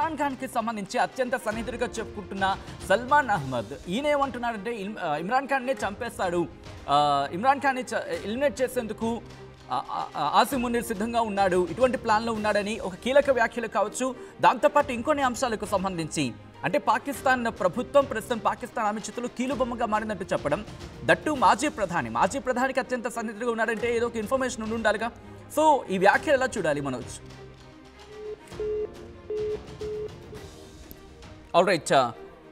ఇమ్రాన్ ఖాన్కి సంబంధించి అత్యంత సన్నిహితుడిగా చెప్పుకుంటున్న సల్మాన్ అహ్మద్ ఈయనేమంటున్నాడంటే ఇమ్రాన్ ఖాన్నే చంపేస్తాడు, ఇమ్రాన్ ఖాన్ని ఎలిమినేట్ చేసేందుకు ఆసిమ్ మునీర్ సిద్ధంగా ఉన్నాడు, ఇటువంటి ప్లాన్లో ఉన్నాడని ఒక కీలక వ్యాఖ్యలు కావచ్చు. దాంతోపాటు ఇంకొన్ని అంశాలకు సంబంధించి అంటే పాకిస్తాన్ ప్రభుత్వం ప్రస్తుతం పాకిస్తాన్ ఆర్మీ చేతులు కీలుబొమ్మగా మారినట్టు చెప్పడం, దట్టు మాజీ ప్రధానికి అత్యంత సన్నిహితుడిగా ఉన్నాడంటే ఏదో ఒక ఇన్ఫర్మేషన్ ఉండి ఉండాలిగా. సో ఈ వ్యాఖ్యలు ఎలా చూడాలి మనోజ్? ఆల్ రైట్,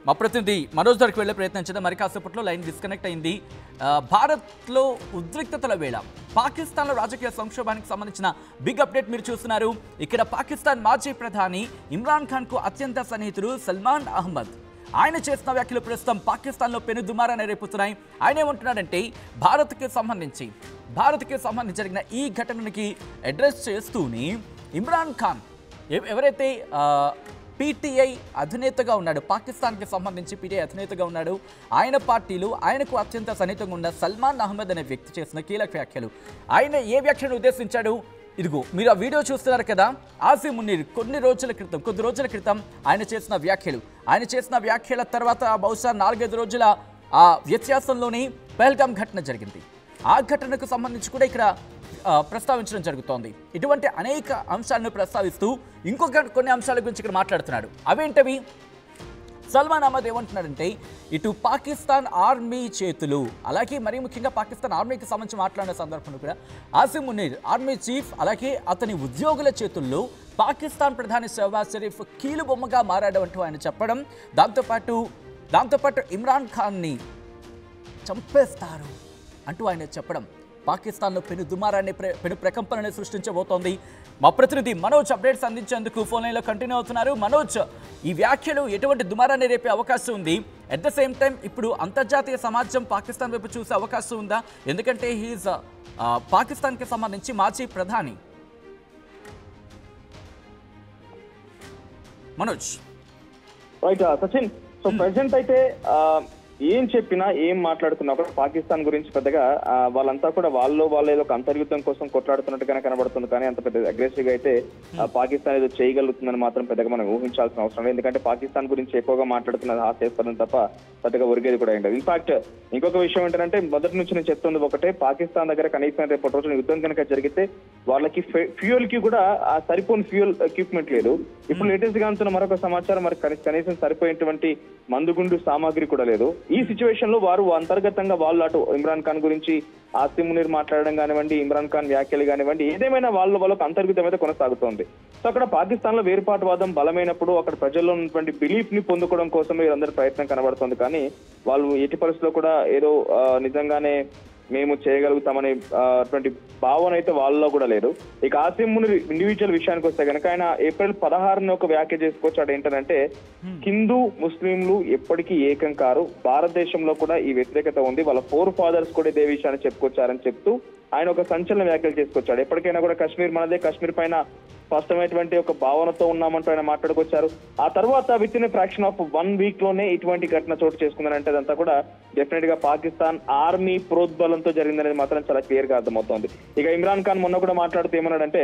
మా ప్రతినిధి మనోజ్ దగ్గరికి వెళ్ళే ప్రయత్నం చేద్దాం. మరి కాసేపట్లో లైన్ డిస్కనెక్ట్ అయింది. భారత్లో ఉద్రిక్తతల వేళ పాకిస్తాన్లో రాజకీయ సంక్షోభానికి సంబంధించిన బిగ్ అప్డేట్ మీరు చూస్తున్నారు. ఇక్కడ పాకిస్తాన్ మాజీ ప్రధాని ఇమ్రాన్ ఖాన్కు అత్యంత సన్నిహితుడు సల్మాన్ అహ్మద్ ఆయన చేసిన వ్యాఖ్యలు ప్రస్తుతం పాకిస్తాన్లో పెను దుమారాన్ని రేపుతున్నాయి. ఆయన ఏమంటున్నాడంటే భారత్కి సంబంధించి జరిగిన ఈ ఘటనకి అడ్రస్ చేస్తూనే ఇమ్రాన్ ఖాన్ ఎవరైతే పీటీఐ అధినేతగా ఉన్నాడు, పాకిస్తాన్కి సంబంధించి పీటీఐ అధినేతగా ఉన్నాడు, ఆయన పార్టీలు ఆయనకు అత్యంత సన్నిహితంగా ఉన్న సల్మాన్ అహ్మద్ అనే వ్యక్తి చేసిన కీలక వ్యాఖ్యలు. ఆయన ఏ వ్యాఖ్యను ఉద్దేశించాడు? ఇదిగో మీరు ఆ వీడియో చూస్తున్నారు కదా. ఆసిమ్ మునీర్ కొద్ది రోజుల క్రితం ఆయన చేసిన వ్యాఖ్యల తర్వాత బహుశా 4-5 రోజుల ఆ వ్యత్యాసంలోనే పహల్గామ్ ఘటన జరిగింది. ఆ ఘటనకు సంబంధించి కూడా ఇక్కడ ప్రస్తావించడం జరుగుతోంది. ఇటువంటి అనేక అంశాలను ప్రస్తావిస్తూ కొన్ని అంశాల గురించి ఇక్కడ మాట్లాడుతున్నాడు. అవేంటవి? సల్మాన్ అహ్మద్ ఏమంటున్నాడంటే ఇటు పాకిస్తాన్ ఆర్మీ చేతులు, అలాగే మరీ ముఖ్యంగా పాకిస్తాన్ ఆర్మీకి సంబంధించి మాట్లాడిన సందర్భంలో కూడా ఆసిమ్ మునీర్ ఆర్మీ చీఫ్ అలాగే అతని ఉద్యోగుల చేతుల్లో పాకిస్తాన్ ప్రధాని షహబాజ్ షరీఫ్ కీలుబొమ్మగా మారాడంటూ ఆయన చెప్పడం, దాంతోపాటు ఇమ్రాన్ ఖాన్ని చంపేస్తారు అంటూ ఆయన చెప్పడం పాకిస్తాన్లో పెను దుమారాన్ని పెను ప్రకంపనని సృష్టించబోతోంది. మా ప్రతినిధి మనోజ్ అప్డేట్స్ అందించేందుకు ఫోన్ లైన్లో కంటిన్యూ అవుతున్నారు. మనోజ్, ఈ వ్యాఖ్యలు ఎటువంటి దుమారాన్ని రేపే అవకాశం ఉంది? అట్ ద సేమ్ టైం ఇప్పుడు అంతర్జాతీయ సమాజం పాకిస్తాన్ వైపు చూసే అవకాశం ఉందా? ఎందుకంటే హీఈస్ పాకిస్తాన్కి సంబంధించి మాజీ ప్రధాని. Manoj right Sachin, so present అయితే ఏం చెప్పినా ఏం మాట్లాడుతున్నా కూడా పాకిస్తాన్ గురించి పెద్దగా వాళ్ళంతా కూడా వాళ్ళు ఏదో ఒక అంతర్యుద్ధం కోసం కొట్లాడుతున్నట్టుగానే కనబడుతుంది. కానీ అంత పెద్ద అగ్రెసివ్ గా అయితే పాకిస్తాన్ ఏదో చేయగలుగుతుందని మాత్రం పెద్దగా మనం ఊహించాల్సిన అవసరం లేదు. ఎందుకంటే పాకిస్తాన్ గురించి ఎక్కువగా మాట్లాడుతున్నది హాస్యాస్పదం తప్ప పెద్దగా ఒరిగేది కూడా ఉండదు. ఇన్ఫాక్ట్ ఇంకొక విషయం ఏంటంటే మొదటి నుంచి నేను చెప్తుంది ఒకటే, పాకిస్తాన్ దగ్గర కనీసం రేపటి రోజున యుద్ధం కనుక జరిగితే వాళ్ళకి ఫ్యూయల్ కి కూడా ఆ సరిపోని ఫ్యూయల్ ఎక్విప్మెంట్ లేదు. ఇప్పుడు లేటెస్ట్ గా అంటున్న మరొక సమాచారం, మరి కనీసం సరిపోయేటువంటి మందుగుండు సామాగ్రి కూడా లేదు. ఈ సిచ్యువేషన్ లో వారు అంతర్గతంగా వాళ్ళు అటు ఇమ్రాన్ ఖాన్ గురించి ఆసిమ్ మునీర్ మాట్లాడడం కానివ్వండి, ఇమ్రాన్ ఖాన్ వ్యాఖ్యలు కానివ్వండి, ఏదేమైనా వాళ్ళకు అంతర్గతం అయితే కొనసాగుతోంది. సో అక్కడ పాకిస్తాన్ లో వేరుపాటువాదం బలమైనప్పుడు అక్కడ ప్రజల్లో ఉన్నటువంటి బిలీఫ్ ని పొందుకోవడం కోసం వీరందరి ప్రయత్నం కనబడుతుంది. కానీ వాళ్ళు ఎట్టి పరిస్థితుల్లో కూడా ఏదో నిజంగానే మేము చేయగలుగుతామనే అటువంటి భావన అయితే వాళ్ళలో కూడా లేదు. ఇక ఆసిమ్ మునీర్ ఇండివిజువల్ విషయానికి వస్తే కనుక ఆయన ఏప్రిల్ 16న ఒక వ్యాఖ్య చేసుకొచ్చాడు. ఏంటంటే హిందూ ముస్లింలు ఎప్పటికీ ఏకం కారు, భారతదేశంలో కూడా ఈ వ్యతిరేకత ఉంది, వాళ్ళ 4 ఫాదర్స్ కూడా ఇదే విషయాన్ని చెప్పుకొచ్చారని చెప్తూ ఆయన ఒక సంచలన వ్యాఖ్యలు చేసుకొచ్చాడు. ఎప్పటికైనా కూడా కాశ్మీర్ మనదే, కాశ్మీర్ పైన స్పష్టమైనటువంటి ఒక భావనతో ఉన్నామంటూ ఆయన మాట్లాడుకొచ్చారు. ఆ తర్వాత with in fraction of 1 week లోనే ఇటువంటి ఘటన చోటు చేసుకుందంటే అదంతా కూడా డెఫినెట్ గా పాకిస్తాన్ ఆర్మీ ప్రోద్బలంతో జరిగిందనేది మాత్రం చాలా క్లియర్ గా అర్థమవుతోంది. ఇక ఇమ్రాన్ ఖాన్ మొన్న కూడా మాట్లాడుతూ ఏమన్నాడంటే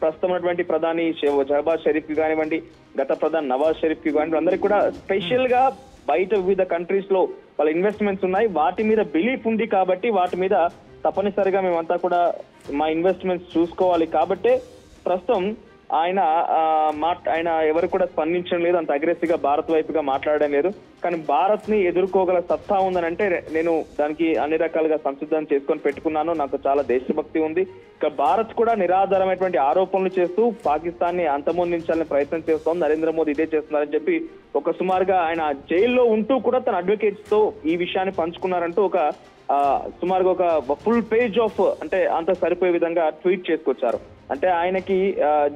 ప్రస్తుతం ఉన్నటువంటి ప్రధాని షహబాజ్ షరీఫ్ కి కానివ్వండి, గత ప్రధాని నవాజ్ షరీఫ్ కి కానివ్వండి, అందరికి కూడా స్పెషల్ గా బయట వివిధ కంట్రీస్ లో వాళ్ళ ఇన్వెస్ట్మెంట్స్ ఉన్నాయి, వాటి మీద బిలీఫ్ ఉంది కాబట్టి వాటి మీద తప్పనిసరిగా మేమంతా కూడా మా ఇన్వెస్ట్మెంట్స్ చూసుకోవాలి. కాబట్టి ప్రస్తుతం ఆయన ఎవరు కూడా స్పందించడం లేదు, అంత అగ్రెసివ్ గా భారత్ వైపుగా మాట్లాడడం లేదు. కానీ భారత్ ని ఎదుర్కోగల సత్తా ఉందని అంటే నేను దానికి అన్ని రకాలుగా సంసిద్ధం చేసుకొని పెట్టుకున్నాను, నాకు చాలా దేశభక్తి ఉంది. ఇక భారత్ కూడా నిరాధారమైనటువంటి ఆరోపణలు చేస్తూ పాకిస్తాన్ ని అంతమొందించాలని ప్రయత్నం చేస్తోంది. నరేంద్ర మోదీ ఇదే చేస్తున్నారని చెప్పి ఒక సుమారుగా ఆయన జైల్లో ఉంటూ కూడా తన అడ్వకేట్స్ తో ఈ విషయాన్ని పంచుకున్నారంటూ ఒక సుమారుగా ఒక ఫుల్ పేజ్ ఆఫ్ అంటే అంత సరిపోయే విధంగా ట్వీట్ చేసుకొచ్చారు. అంటే ఆయనకి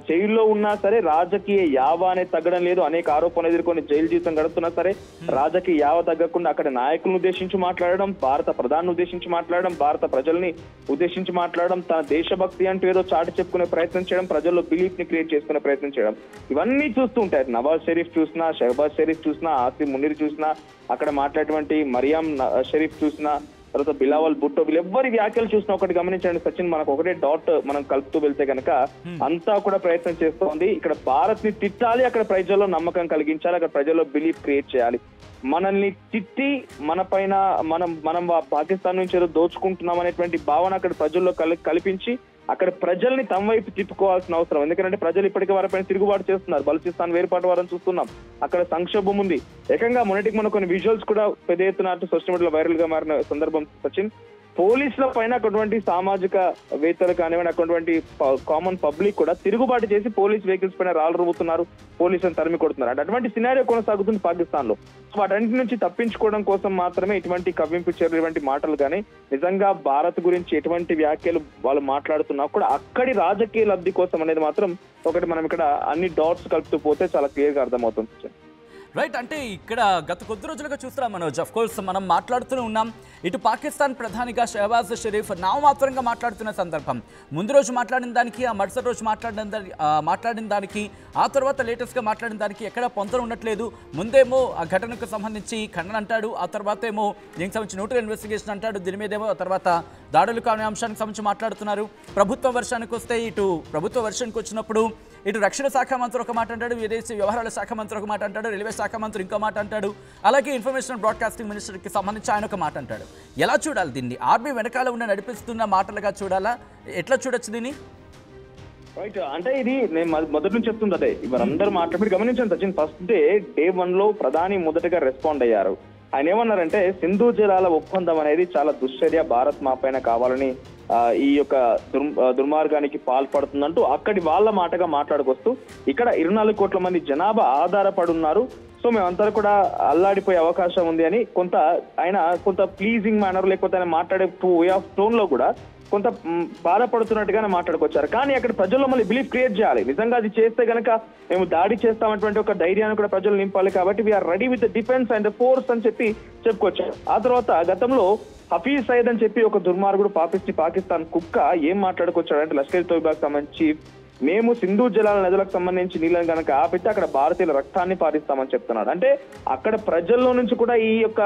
జైల్లో ఉన్నా సరే రాజకీయ యావ అనేది తగ్గడం లేదు, అనేక ఆరోపణలు ఎదుర్కొని జైలు జీవితం గడుపుతున్నా సరే రాజకీయ యావ తగ్గకుండా అక్కడ నాయకులను ఉద్దేశించి మాట్లాడడం, భారత ప్రధాని ఉద్దేశించి మాట్లాడడం, భారత ప్రజల్ని ఉద్దేశించి మాట్లాడడం, తన దేశభక్తి అంటూ ఏదో చాటి చెప్పుకునే ప్రయత్నం చేయడం, ప్రజల్లో బిలీఫ్ ని క్రియేట్ చేసుకునే ప్రయత్నం చేయడం, ఇవన్నీ చూస్తూ ఉంటాయి. నవాజ్ షరీఫ్ చూసినా, షహబాజ్ షరీఫ్ చూసినా, ఆసిమ్ మునీర్ చూసినా, అక్కడ మాట్లాడేటువంటి మరియాం షరీఫ్ చూసినా, తర్వాత బిలావల్ భుట్టో, వీళ్ళెవ్వరి వ్యాఖ్యలు చూసినా ఒకటి గమనించండి సచిన్, మనకు ఒకటే డాట్ మనం కలుపుతూ వెళ్తే కనుక అంతా కూడా ప్రయత్నం చేస్తోంది. ఇక్కడ భారత్ ని తిట్టాలి, అక్కడ ప్రజల్లో నమ్మకం కలిగించాలి, అక్కడ ప్రజల్లో బిలీఫ్ క్రియేట్ చేయాలి. మనల్ని తిట్టి మన పైన మనం పాకిస్తాన్ నుంచి ఏదో దోచుకుంటున్నాం అనేటువంటి భావన అక్కడ ప్రజల్లో కల్పించి అక్కడ ప్రజల్ని తమ వైపు తిప్పుకోవాల్సిన అవసరం. ఎందుకంటే ప్రజలు ఇప్పటికే వారిపైన తిరుగుబాటు చేస్తున్నారు. బలూచిస్తాన్ వేరుపాటు వారని చూస్తున్నాం, అక్కడ సంక్షోభం ఉంది. ఏకంగా మొన్నటికి మన కొన్ని విజువల్స్ కూడా పెద్ద ఎత్తున సోషల్ మీడియాలో వైరల్ గా మారిన సందర్భం సచిన్. పోలీసుల పైన అటువంటి సామాజిక వేత్తలు కానివ్వండి, అటువంటి కామన్ పబ్లిక్ కూడా తిరుగుబాటు చేసి పోలీస్ వెహికల్స్ పైన రాళ్ళు రువ్వుతున్నారు, పోలీసులను తరిమి కొడుతున్నారు. అంటే అటువంటి సినారియో కొనసాగుతుంది పాకిస్తాన్ లో. వాటన్నిటి నుంచి తప్పించుకోవడం కోసం మాత్రమే ఇటువంటి కవ్వింపు చర్యలు, ఇటువంటి మాటలు కానీ నిజంగా భారత్ గురించి ఎటువంటి వ్యాఖ్యలు వాళ్ళు మాట్లాడుతున్నా కూడా అక్కడి రాజకీయ లబ్ధి కోసం అనేది మాత్రం ఒకటి మనం ఇక్కడ అన్ని డాట్స్ కలుపుతూ పోతే చాలా క్లియర్ గా అర్థమవుతుంది. రైట్, అంటే ఇక్కడ గత కొద్ది రోజులుగా చూస్తున్నాం మనోజ్. ఆఫ్ కోర్స్ మనం మాట్లాడుతూనే ఉన్నాం, ఇటు పాకిస్తాన్ ప్రధానిగా షహబాజ్ షరీఫ్ నామమాత్రంగా మాట్లాడుతున్న సందర్భం, ముందు రోజు మాట్లాడిన దానికి ఆ మరుసటి రోజు మాట్లాడిన దానికి ఆ తర్వాత లేటెస్ట్గా మాట్లాడిన దానికి ఎక్కడ పొంతన ఉండట్లేదు. ముందేమో ఆ ఘటనకు సంబంధించి ఖండన అంటాడు, ఆ తర్వాత ఏమో దీనికి సంబంధించి నోటరీ ఇన్వెస్టిగేషన్ అంటాడు, దీని మీదేమో ఆ తర్వాత దాడులు కాని అంశానికి సంబంధించి మాట్లాడుతున్నారు. ప్రభుత్వ వర్షానికి వస్తే ఇటు ప్రభుత్వ వర్షానికి వచ్చినప్పుడు ఇటు రక్షణ శాఖ మంత్రి ఒక మాట అంటాడు, విదేశీ వ్యవహారాల శాఖ మంత్రి ఒక మాట అంటాడు, రైల్వే శాఖ మంత్రి ఇంకో మాట అంటాడు, అలాగే ఇన్ఫర్మేషన్ బ్రాడ్కాస్టింగ్ మినిస్టర్కి సంబంధించి ఆయన ఒక మాట అంటాడు. ఎలా చూడాలి దీన్ని? ఆర్మీ వెనకాల ఉన్న నడిపిస్తున్న మాటలుగా చూడాలా? ఎట్లా చూడొచ్చు దీన్ని? రైట్, అంటే ఇది నేను మొదటి నుంచి చెప్తుంది అదే. ఇవరందరూ మాట్లాడి గమనించండి సచిన్, ఫస్ట్ డే 1 లో ప్రధాని మొదటగా రెస్పాండ్ అయ్యారు. ఆయన ఏమన్నారంటే సింధు జలాల ఒప్పందం అనేది చాలా దుశ్చర్య, భారత్ మా పైన కావాలని ఈ యొక్క దుర్మార్గానికి పాల్పడుతుందంటూ అక్కడి వాళ్ళ మాటగా మాట్లాడుకొస్తూ ఇక్కడ 24 కోట్ల మంది జనాభా ఆధారపడి ఉన్నారు, సో మేమంతా కూడా అల్లాడిపోయే అవకాశం ఉంది అని కొంత ప్లీజింగ్ మేనర్, లేకపోతే ఆయన మాట్లాడే వే ఆఫ్ టోన్ లో కూడా కొంత బాధపడుతున్నట్టుగానే మాట్లాడుకొచ్చారు. కానీ అక్కడ ప్రజల్లో మళ్ళీ బిలీఫ్ క్రియేట్ చేయాలి. నిజంగా అది చేస్తే గనక మేము దాడి చేస్తామన్నటువంటి ఒక ధైర్యాన్ని కూడా ప్రజలు నింపాలి. కాబట్టి we are ready with the defence and the force అని చెప్పి చెప్పుకొచ్చారు. ఆ తర్వాత గతంలో హఫీజ్ సయద్ అని చెప్పి ఒక దుర్మార్గుడు పాకిస్తాన్ కుక్క ఏం మాట్లాడుకొచ్చాడంటే లష్కర్ తోయిబాకి సంబంధించి మేము సింధు జలాల నదులకు సంబంధించి నీళ్ళని కనుక ఆపితే అక్కడ భారతీయుల రక్తాన్ని పారిస్తామని చెప్తున్నాడు. అంటే అక్కడ ప్రజల్లో నుంచి కూడా ఈ యొక్క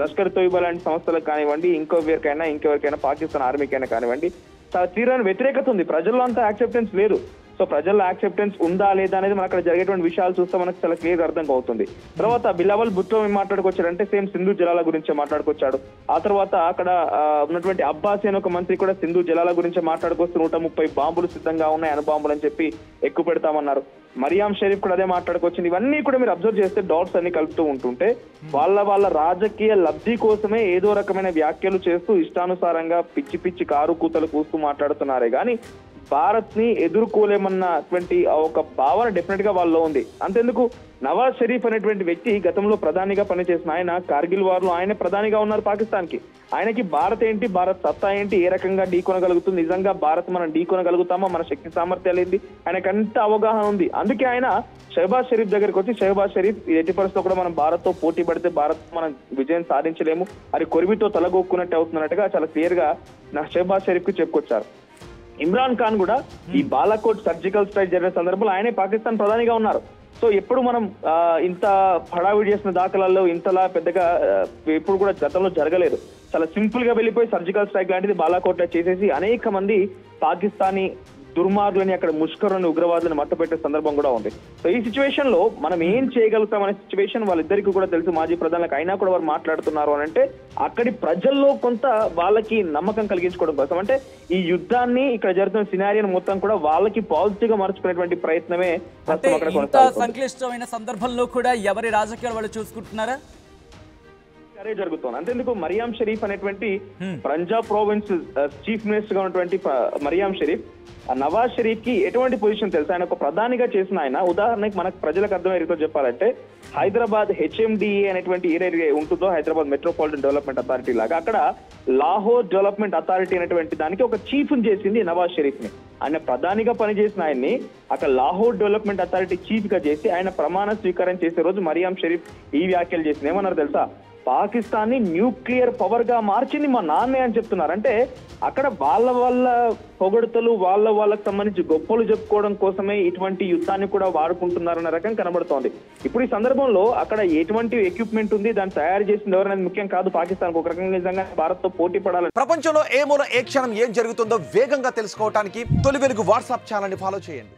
లష్కర్ తోయిబా లాంటి సంస్థలకు కానివ్వండి, ఇంకెవరికైనా పాకిస్తాన్ ఆర్మీకైనా కానివ్వండి చాలా తీవ్రమైన వ్యతిరేకత ఉంది. ప్రజల్లో అంతా యాక్సెప్టెన్స్ లేదు. సో ప్రజల్లో యాక్సెప్టెన్స్ ఉందా లేదా అనేది మన అక్కడ జరిగేటువంటి విషయాలు చూస్తే మనకు చాలా క్లియర్ అర్థం అవుతుంది. తర్వాత బిలావల్ భుట్టో ఏం మాట్లాడుకొచ్చాడంటే సేమ్ సింధు జలాల గురించే మాట్లాడుకొచ్చాడు. ఆ తర్వాత అక్కడ ఉన్నటువంటి అబ్బాస్ అని ఒక మంత్రి కూడా సింధు జలాల గురించే మాట్లాడుకొస్తూ 130 బాంబులు సిద్ధంగా ఉన్నాయి, అణుబాంబులు అని చెప్పి ఎక్కువ పెడతామన్నారు. మరియాం షరీఫ్ కూడా అదే మాట్లాడుకొచ్చింది. ఇవన్నీ కూడా మీరు అబ్జర్వ్ చేస్తే డాట్స్ అన్ని కలుపుతూ ఉంటుంటే వాళ్ళ రాజకీయ లబ్ధి కోసమే ఏదో రకమైన వ్యాఖ్యలు చేస్తూ ఇష్టానుసారంగా పిచ్చి కారు కూతలు కూస్తూ మాట్లాడుతున్నారే గానీ భారత్ ని ఎదుర్కోలేమన్నటువంటి ఒక భావన డెఫినెట్ గా వాళ్ళలో ఉంది. అంతెందుకు నవాజ్ షరీఫ్ అనేటువంటి వ్యక్తి గతంలో ప్రధానిగా పనిచేసిన ఆయన కార్గిల్ వార్ లో ఆయన ప్రధానిగా ఉన్నారు పాకిస్తాన్ కి. ఆయనకి భారత్ ఏంటి, భారత్ సత్తా ఏంటి, ఏ రకంగా ఢీకొనగలుగుతుంది, నిజంగా భారత్ మనం ఢీకొనగలుగుతామా, మన శక్తి సామర్థ్యాలు ఏంటి, ఆయనకు అంత అవగాహన ఉంది. అందుకే ఆయన షహబాజ్ షరీఫ్ దగ్గరికి వచ్చి షహబాజ్ షరీఫ్ ఎట్టి పరిస్థితుల్లో కూడా మనం భారత్ తో పోటీ పడితే భారత్ మనం విజయం సాధించలేము, అది కొరివితో తలగొక్కున్నట్టు అవుతున్నట్టుగా చాలా క్లియర్ గా షహబాజ్ షరీఫ్ కి చెప్పుకొచ్చారు. ఇమ్రాన్ ఖాన్ కూడా ఈ బాలాకోట్ సర్జికల్ స్ట్రైక్ జరిగిన సందర్భంలో ఆయనే పాకిస్తాన్ ప్రధానిగా ఉన్నారు. సో ఎప్పుడు మనం ఇంత హడావిడి చేసిన దాఖలాల్లో ఇంతలా పెద్దగా ఎప్పుడు కూడా గతంలో జరగలేదు. చాలా సింపుల్ గా వెళ్ళిపోయి సర్జికల్ స్ట్రైక్ లాంటిది బాలాకోట్ లో చేసేసి అనేక మంది పాకిస్తానీ దుర్మార్గులని అక్కడ ముష్కరుని ఉగ్రవాదులను మట్టపెట్టే సందర్భం కూడా ఉంది. సో ఈ సిచ్యువేషన్ లో మనం ఏం చేయగలుగుతాం అనే సిచ్యువేషన్ వాళ్ళిద్దరికీ కూడా తెలుసు. మాజీ ప్రధానులకు అయినా కూడా వారు మాట్లాడుతున్నారు అని అంటే అక్కడి ప్రజల్లో కొంత వాళ్ళకి నమ్మకం కలిగించుకోవడం కోసం, అంటే ఈ యుద్ధాన్ని ఇక్కడ జరుగుతున్న సినారియోని మొత్తం కూడా వాళ్ళకి పాజిటివ్ గా మార్చుకునేటువంటి ప్రయత్నమే సంక్లిష్టమైన సందర్భంలో కూడా ఎవరి రాజకీయాలు వాళ్ళు చూసుకుంటున్నారా అదే జరుగుతుంది. అంతేందుకు మరియాం షరీఫ్ అనేటువంటి పంజాబ్ ప్రావిన్స్ చీఫ్ మినిస్టర్ గా ఉన్నటువంటి మరియాం షరీఫ్ నవాజ్ షరీఫ్ కి ఎటువంటి పొజిషన్ తెలుసు? ఆయన ఒక ప్రధానిగా చేసిన ఆయన, ఉదాహరణకి మనకు ప్రజలకు అర్థమయ్యే రీతిలో చెప్పాలంటే హైదరాబాద్ HMDA అనేటువంటి ఏరియా ఉంటుందో, హైదరాబాద్ మెట్రోపాలిటన్ డెవలప్మెంట్ అథారిటీ లాగా, అక్కడ లాహోర్ డెవలప్మెంట్ అథారిటీ అనేటువంటి దానికి ఒక చీఫ్ చేసింది నవాజ్ షరీఫ్ ని. ఆయన ప్రధానిగా పనిచేసిన ఆయన్ని అక్కడ లాహోర్ డెవలప్మెంట్ అథారిటీ చీఫ్ గా చేసి ఆయన ప్రమాణ స్వీకారం చేసే రోజు మరియాం షరీఫ్ ఈ వ్యాఖ్యలు చేసింది. ఏమన్నారు తెలుసా? పాకిస్తాన్ ని న్యూక్లియర్ పవర్ గా మార్చింది మా నాన్నే అని చెప్తున్నారు. అంటే అక్కడ వాళ్ళ పొగడుతలు వాళ్ళకి సంబంధించి గొప్పలు చెప్పుకోవడం కోసమే ఇటువంటి యుద్ధాన్ని కూడా వాడుకుంటున్నారన్న రకం కనబడుతోంది. ఇప్పుడు ఈ సందర్భంలో అక్కడ ఎటువంటి ఎక్విప్మెంట్ ఉంది, దాన్ని తయారు చేసింది ఎవరనేది ముఖ్యం కాదు. పాకిస్తాన్ ఒక రకంగా నిజంగా భారత్ తో పోటీ పడాలి. ప్రపంచంలో ఏ మూల ఏ క్షణం ఏం జరుగుతుందో వేగంగా తెలుసుకోవడానికి తొలి వెలుగు వాట్సాప్ ఛానల్ ని ఫాలో చేయండి.